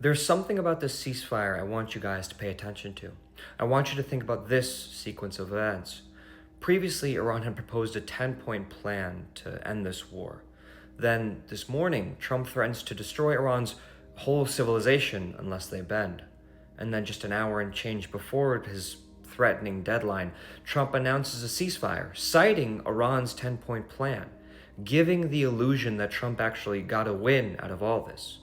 There's something about this ceasefire I want you guys to pay attention to. I want you to think about this sequence of events. Previously, Iran had proposed a 10-point plan to end this war. Then, this morning, Trump threatens to destroy Iran's whole civilization unless they bend. And then, just an hour and change before his threatening deadline, Trump announces a ceasefire, citing Iran's 10-point plan, giving the illusion that Trump actually got a win out of all this.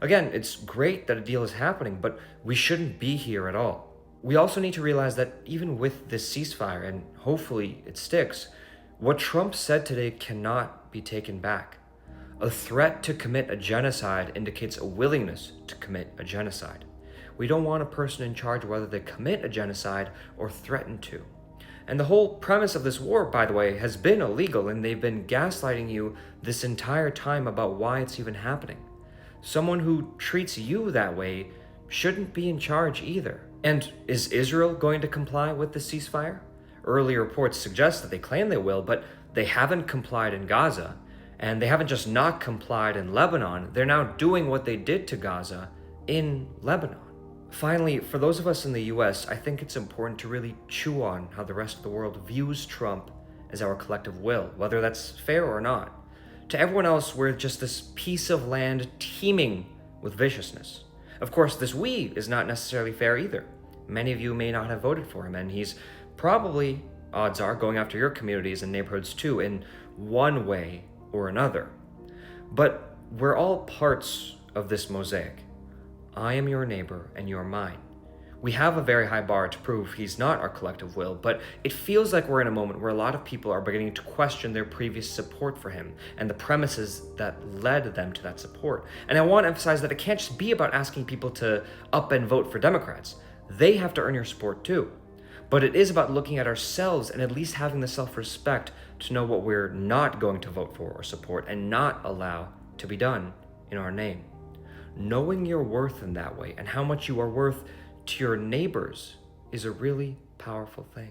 Again, it's great that a deal is happening, but we shouldn't be here at all. We also need to realize that even with this ceasefire, and hopefully it sticks, what Trump said today cannot be taken back. A threat to commit a genocide indicates a willingness to commit a genocide. We don't want a person in charge whether they commit a genocide or threaten to. And the whole premise of this war, by the way, has been illegal, and they've been gaslighting you this entire time about why it's even happening. Someone who treats you that way shouldn't be in charge either. And is Israel going to comply with the ceasefire? Early reports suggest that they claim they will, but they haven't complied in Gaza. And they haven't just not complied in Lebanon, they're now doing what they did to Gaza in Lebanon. Finally, for those of us in the US, I think it's important to really chew on how the rest of the world views Trump as our collective will, whether that's fair or not. To everyone else, we're just this piece of land teeming with viciousness. Of course, this we is not necessarily fair either. Many of you may not have voted for him, and he's probably, odds are, going after your communities and neighborhoods too, in one way or another. But we're all parts of this mosaic. I am your neighbor and you're mine. We have a very high bar to prove he's not our collective will, but it feels like we're in a moment where a lot of people are beginning to question their previous support for him and the premises that led them to that support. And I want to emphasize that it can't just be about asking people to up and vote for Democrats. They have to earn your support too. But it is about looking at ourselves and at least having the self-respect to know what we're not going to vote for or support and not allow to be done in our name. Knowing your worth in that way and how much you are worth to your neighbors is a really powerful thing.